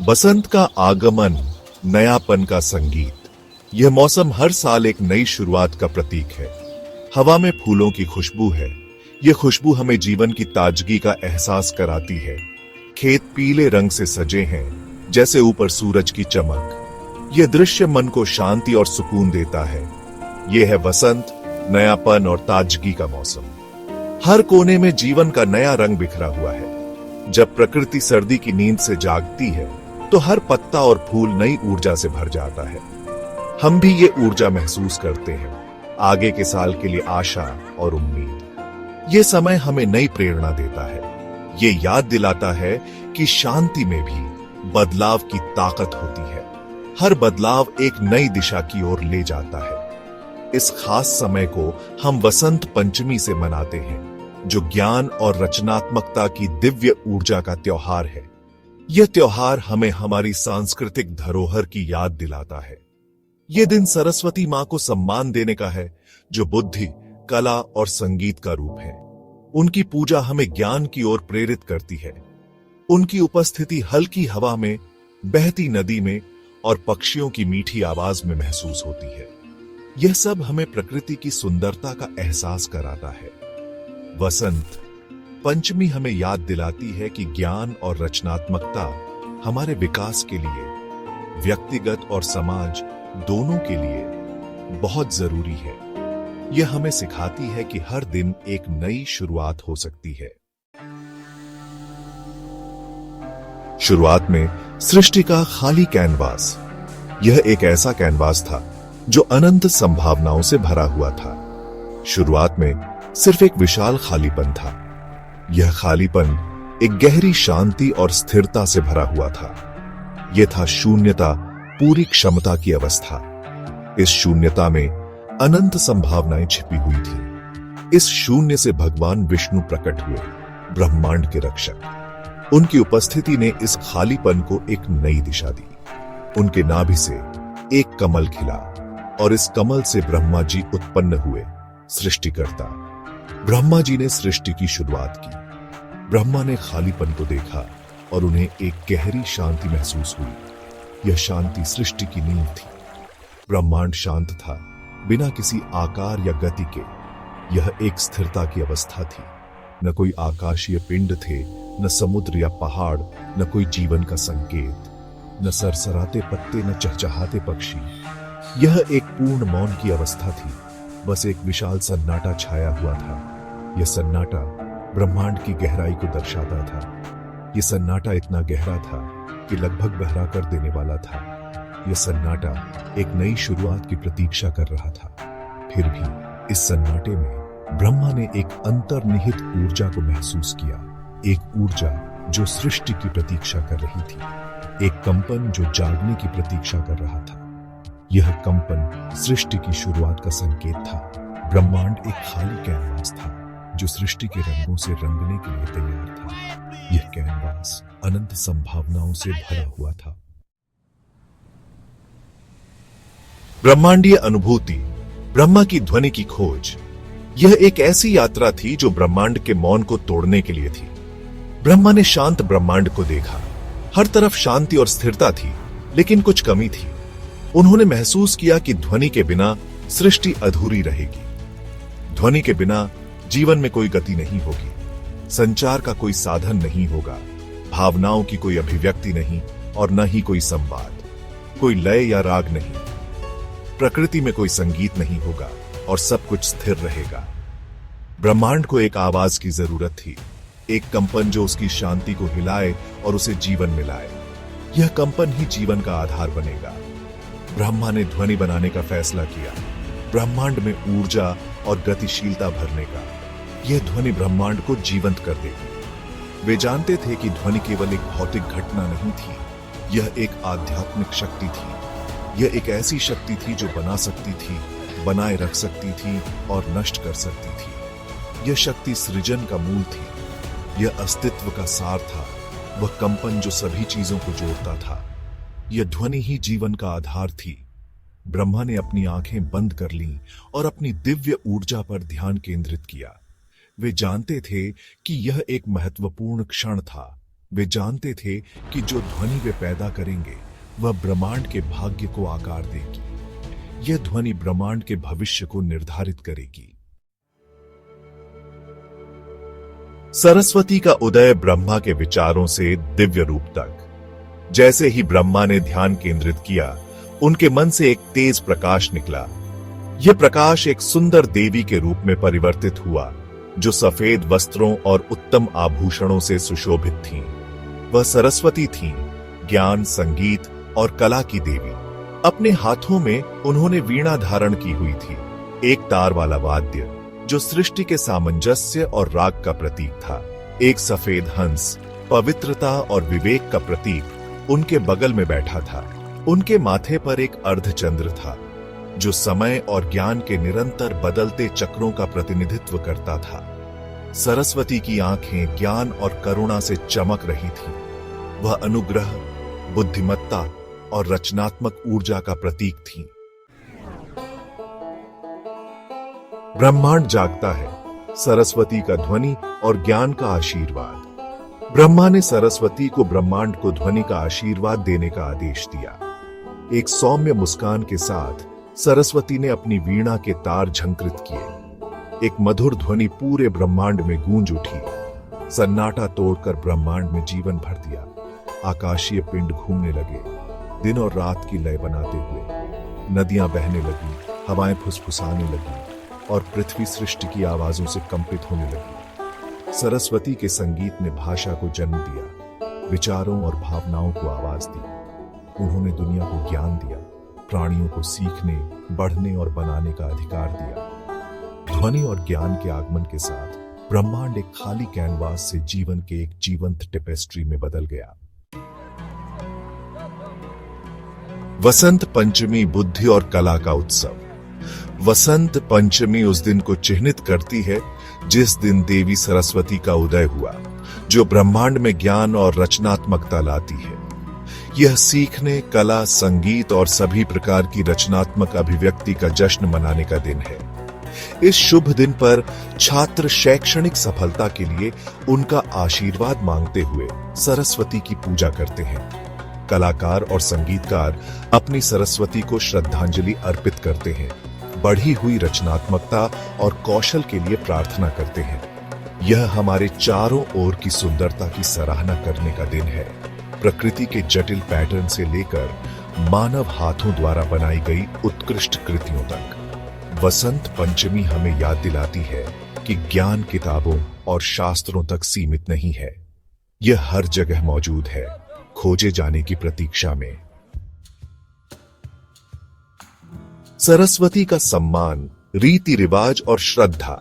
बसंत का आगमन, नयापन का संगीत। यह मौसम हर साल एक नई शुरुआत का प्रतीक है। हवा में फूलों की खुशबू है। यह खुशबू हमें जीवन की ताजगी का एहसास कराती है। खेत पीले रंग से सजे हैं, जैसे ऊपर सूरज की चमक। यह दृश्य मन को शांति और सुकून देता है। यह है बसंत, नयापन और ताजगी का मौसम। हर कोने में जीवन का नया रंग बिखरा हुआ है। जब प्रकृति सर्दी की नींद से जागती है, तो हर पत्ता और फूल नई ऊर्जा से भर जाता है। हम भी ये ऊर्जा महसूस करते हैं, आगे के साल के लिए आशा और उम्मीद। ये समय हमें नई प्रेरणा देता है। ये याद दिलाता है कि शांति में भी बदलाव की ताकत होती है। हर बदलाव एक नई दिशा की ओर ले जाता है। इस खास समय को हम वसंत पंचमी से मनाते हैं, जो ज्ञान और रचनात्मकता की दिव्य ऊर्जा का त्योहार है। यह त्योहार हमें हमारी सांस्कृतिक धरोहर की याद दिलाता है। यह दिन सरस्वती मां को सम्मान देने का है, जो बुद्धि, कला और संगीत का रूप है। उनकी पूजा हमें ज्ञान की ओर प्रेरित करती है। उनकी उपस्थिति हल्की हवा में, बहती नदी में और पक्षियों की मीठी आवाज में महसूस होती है। यह सब हमें प्रकृति की सुंदरता का एहसास कराता है। वसंत पंचमी हमें याद दिलाती है कि ज्ञान और रचनात्मकता हमारे विकास के लिए, व्यक्तिगत और समाज दोनों के लिए बहुत जरूरी है। यह हमें सिखाती है कि हर दिन एक नई शुरुआत हो सकती है। शुरुआत में सृष्टि का खाली कैनवास। यह एक ऐसा कैनवास था जो अनंत संभावनाओं से भरा हुआ था। शुरुआत में सिर्फ एक विशाल खालीपन था। यह खालीपन एक गहरी शांति और स्थिरता से भरा हुआ था। यह था शून्यता, पूरी क्षमता की अवस्था। इस शून्यता में अनंत संभावनाएं छिपी हुई थी। इस शून्य से भगवान विष्णु प्रकट हुए, ब्रह्मांड के रक्षक। उनकी उपस्थिति ने इस खालीपन को एक नई दिशा दी। उनके नाभि से एक कमल खिला और इस कमल से ब्रह्मा जी उत्पन्न हुए, सृष्टिकर्ता। ब्रह्मा जी ने सृष्टि की शुरुआत की। ब्रह्मा ने खालीपन को देखा और उन्हें एक गहरी शांति महसूस हुई। यह शांति सृष्टि की नींव थी। ब्रह्मांड शांत था, बिना किसी आकार या गति के। यह एक स्थिरता की अवस्था थी। न कोई आकाशीय पिंड थे, न समुद्र या पहाड़, न कोई जीवन का संकेत, न सरसराते पत्ते, न चहचहाते पक्षी। यह एक पूर्ण मौन की अवस्था थी। बस एक विशाल सन्नाटा छाया हुआ था। यह सन्नाटा ब्रह्मांड की गहराई को दर्शाता था। यह सन्नाटा इतना गहरा था कि लगभग बहरा कर देने वाला था। यह सन्नाटा एक नई शुरुआत की प्रतीक्षा कर रहा था। फिर भी इस सन्नाटे में ब्रह्मा ने एक अंतर्निहित ऊर्जा को महसूस किया। एक ऊर्जा जो सृष्टि की प्रतीक्षा कर रही थी। एक कंपन जो जागने की प्रतीक्षा कर रहा था। यह कंपन सृष्टि की शुरुआत का संकेत था। ब्रह्मांड एक खाली कैनवास था, जो सृष्टि के रंगों से रंगने के लिए तैयार था। यह कैनवास अनंत संभावनाओं से भरा हुआ था। ब्रह्मांडीय अनुभूति, ब्रह्मा की ध्वनि की खोज। यह एक ऐसी यात्रा थी जो ब्रह्मांड के मौन को तोड़ने के लिए थी। ब्रह्मा ने शांत ब्रह्मांड को देखा। हर तरफ शांति और स्थिरता थी, लेकिन कुछ कमी थी। उन्होंने महसूस किया कि ध्वनि के बिना सृष्टि अधूरी रहेगी। ध्वनि के बिना जीवन में कोई गति नहीं होगी। संचार का कोई साधन नहीं होगा। भावनाओं की कोई अभिव्यक्ति नहीं और न ही कोई संवाद। कोई लय या राग नहीं। प्रकृति में कोई संगीत नहीं होगा और सब कुछ स्थिर रहेगा। ब्रह्मांड को एक आवाज की जरूरत थी, एक कंपन जो उसकी शांति को हिलाए और उसे जीवन मिलाए। यह कंपन ही जीवन का आधार बनेगा। ब्रह्मा ने ध्वनि बनाने का फैसला किया, ब्रह्मांड में ऊर्जा और गतिशीलता भरने का। यह ध्वनि ब्रह्मांड को जीवंत कर देगी। वे जानते थे कि ध्वनि केवल एक भौतिक घटना नहीं थी, यह एक आध्यात्मिक शक्ति थी। यह एक ऐसी शक्ति थी जो बना सकती थी, बनाए रख सकती थी और नष्ट कर सकती थी। यह शक्ति सृजन का मूल थी। यह अस्तित्व का सार था, वह कंपन जो सभी चीजों को जोड़ता था। यह ध्वनि ही जीवन का आधार थी। ब्रह्मा ने अपनी आंखें बंद कर लीं और अपनी दिव्य ऊर्जा पर ध्यान केंद्रित किया। वे जानते थे कि यह एक महत्वपूर्ण क्षण था, वे जानते थे कि जो ध्वनि वे पैदा करेंगे वह ब्रह्मांड के भाग्य को आकार देगी। यह ध्वनि ब्रह्मांड के भविष्य को निर्धारित करेगी। सरस्वती का उदय ब्रह्मा के विचारों से दिव्य रूप तक। जैसे ही ब्रह्मा ने ध्यान केंद्रित किया, उनके मन से एक तेज प्रकाश निकला। यह प्रकाश एक सुंदर देवी के रूप में परिवर्तित हुआ, जो सफेद वस्त्रों और उत्तम आभूषणों से सुशोभित थीं। वह सरस्वती थीं, ज्ञान, संगीत और कला की देवी। अपने हाथों में उन्होंने वीणा धारण की हुई थी, एक तार वाला वाद्य जो सृष्टि के सामंजस्य और राग का प्रतीक था। एक सफेद हंस, पवित्रता और विवेक का प्रतीक, उनके बगल में बैठा था। उनके माथे पर एक अर्धचंद्र था, जो समय और ज्ञान के निरंतर बदलते चक्रों का प्रतिनिधित्व करता था। सरस्वती की आंखें ज्ञान और करुणा से चमक रही थीं। वह अनुग्रह, बुद्धिमत्ता और रचनात्मक ऊर्जा का प्रतीक थीं। ब्रह्मांड जागता है, सरस्वती का ध्वनि और ज्ञान का आशीर्वाद। ब्रह्मा ने सरस्वती को ब्रह्मांड को ध्वनि का आशीर्वाद देने का आदेश दिया। एक सौम्य मुस्कान के साथ सरस्वती ने अपनी वीणा के तार झंकृत किए। एक मधुर ध्वनि पूरे ब्रह्मांड में गूंज उठी, सन्नाटा तोड़कर ब्रह्मांड में जीवन भर दिया। आकाशीय पिंड घूमने लगे, दिन और रात की लय बनाते हुए। नदियां बहने लगी, हवाएं फुसफुसाने लगी और पृथ्वी सृष्टि की आवाजों से कंपित होने लगी। सरस्वती के संगीत ने भाषा को जन्म दिया, विचारों और भावनाओं को आवाज दी। उन्होंने दुनिया को ज्ञान दिया, प्राणियों को सीखने, बढ़ने और बनाने का अधिकार दिया। ध्वनि और ज्ञान के आगमन के साथ ब्रह्मांड एक खाली कैनवास से जीवन के एक जीवंत टेपेस्ट्री में बदल गया। वसंत पंचमी बुद्धि और कला का उत्सव। वसंत पंचमी उस दिन को चिन्हित करती है जिस दिन देवी सरस्वती का उदय हुआ, जो ब्रह्मांड में ज्ञान और रचनात्मकता लाती है। यह सीखने, कला, संगीत और सभी प्रकार की रचनात्मक अभिव्यक्ति का जश्न मनाने का दिन है। इस शुभ दिन पर छात्र शैक्षणिक सफलता के लिए उनका आशीर्वाद मांगते हुए सरस्वती की पूजा करते हैं। कलाकार और संगीतकार अपनी सरस्वती को श्रद्धांजलि अर्पित करते हैं, बढ़ी हुई रचनात्मकता और कौशल के लिए प्रार्थना करते हैं। यह हमारे चारों ओर की सुंदरता की सराहना करने का दिन है, प्रकृति के जटिल पैटर्न से लेकर मानव हाथों द्वारा बनाई गई उत्कृष्ट कृतियों तक। वसंत पंचमी हमें याद दिलाती है कि ज्ञान किताबों और शास्त्रों तक सीमित नहीं है, यह हर जगह मौजूद है, खोजे जाने की प्रतीक्षा में। सरस्वती का सम्मान, रीति रिवाज और श्रद्धा।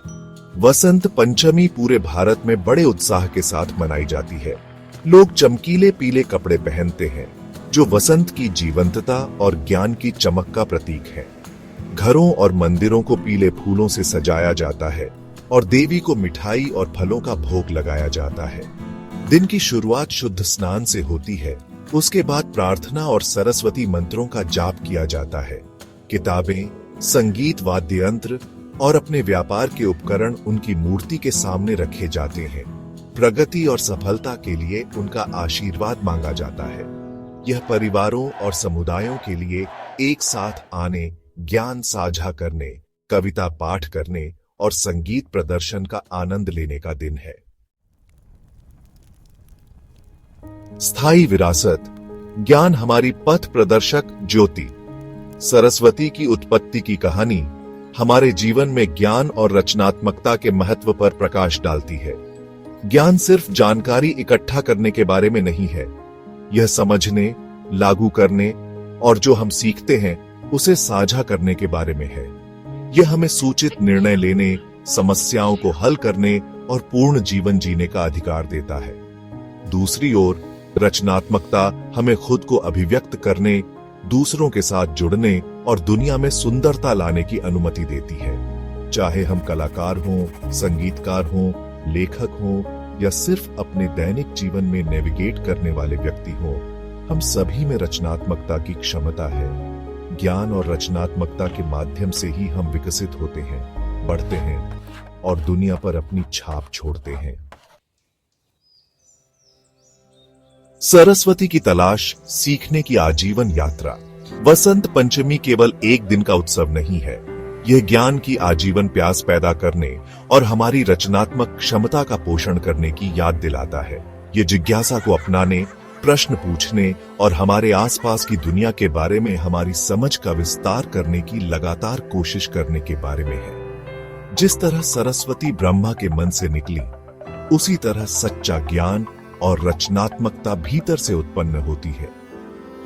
वसंत पंचमी पूरे भारत में बड़े उत्साह के साथ मनाई जाती है। लोग चमकीले पीले कपड़े पहनते हैं, जो वसंत की जीवंतता और ज्ञान की चमक का प्रतीक है। घरों और मंदिरों को पीले फूलों से सजाया जाता है और देवी को मिठाई और फलों का भोग लगाया जाता है। दिन की शुरुआत शुद्ध स्नान से होती है। उसके बाद प्रार्थना और सरस्वती मंत्रों का जाप किया जाता है। किताबें, संगीत, वाद्य यंत्र और अपने व्यापार के उपकरण उनकी मूर्ति के सामने रखे जाते हैं। प्रगति और सफलता के लिए उनका आशीर्वाद मांगा जाता है। यह परिवारों और समुदायों के लिए एक साथ आने, ज्ञान साझा करने, कविता पाठ करने और संगीत प्रदर्शन का आनंद लेने का दिन है। स्थायी विरासत। ज्ञान हमारी पथ प्रदर्शक ज्योति। सरस्वती की उत्पत्ति की कहानी हमारे जीवन में ज्ञान और रचनात्मकता के महत्व पर प्रकाश डालती है। ज्ञान सिर्फ जानकारी इकट्ठा करने के बारे में नहीं है, यह समझने, लागू करने और जो हम सीखते हैं उसे साझा करने के बारे में है। यह हमें सूचित निर्णय लेने, समस्याओं को हल करने और पूर्ण जीवन जीने का अधिकार देता है। दूसरी ओर रचनात्मकता हमें खुद को अभिव्यक्त करने, दूसरों के साथ जुड़ने और दुनिया में सुंदरता लाने की अनुमति देती है। चाहे हम कलाकार हों, संगीतकार हों, लेखक हों या सिर्फ अपने दैनिक जीवन में नेविगेट करने वाले व्यक्ति हों, हम सभी में रचनात्मकता की क्षमता है। ज्ञान और रचनात्मकता के माध्यम से ही हम विकसित होते हैं, बढ़ते हैं और दुनिया पर अपनी छाप छोड़ते हैं। सरस्वती की तलाश, सीखने की आजीवन यात्रा। वसंत पंचमी केवल एक दिन का उत्सव नहीं है, यह ज्ञान की आजीवन प्यास पैदा करने और हमारी रचनात्मक क्षमता का पोषण करने की याद दिलाता है। ये जिज्ञासा को अपनाने, प्रश्न पूछने और हमारे आसपास की दुनिया के बारे में हमारी समझ का विस्तार करने की लगातार कोशिश करने के बारे में है। जिस तरह सरस्वती ब्रह्मा के मन से निकली, उसी तरह सच्चा ज्ञान और रचनात्मकता भीतर से उत्पन्न होती है।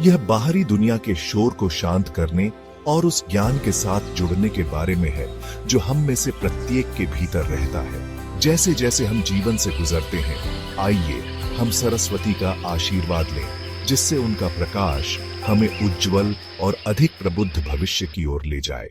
यह बाहरी दुनिया के शोर को शांत करने और उस ज्ञान के साथ जुड़ने के बारे में है जो हम में से प्रत्येक के भीतर रहता है। जैसे जैसे हम जीवन से गुजरते हैं, आइए हम सरस्वती का आशीर्वाद लें, जिससे उनका प्रकाश हमें उज्जवल और अधिक प्रबुद्ध भविष्य की ओर ले जाए।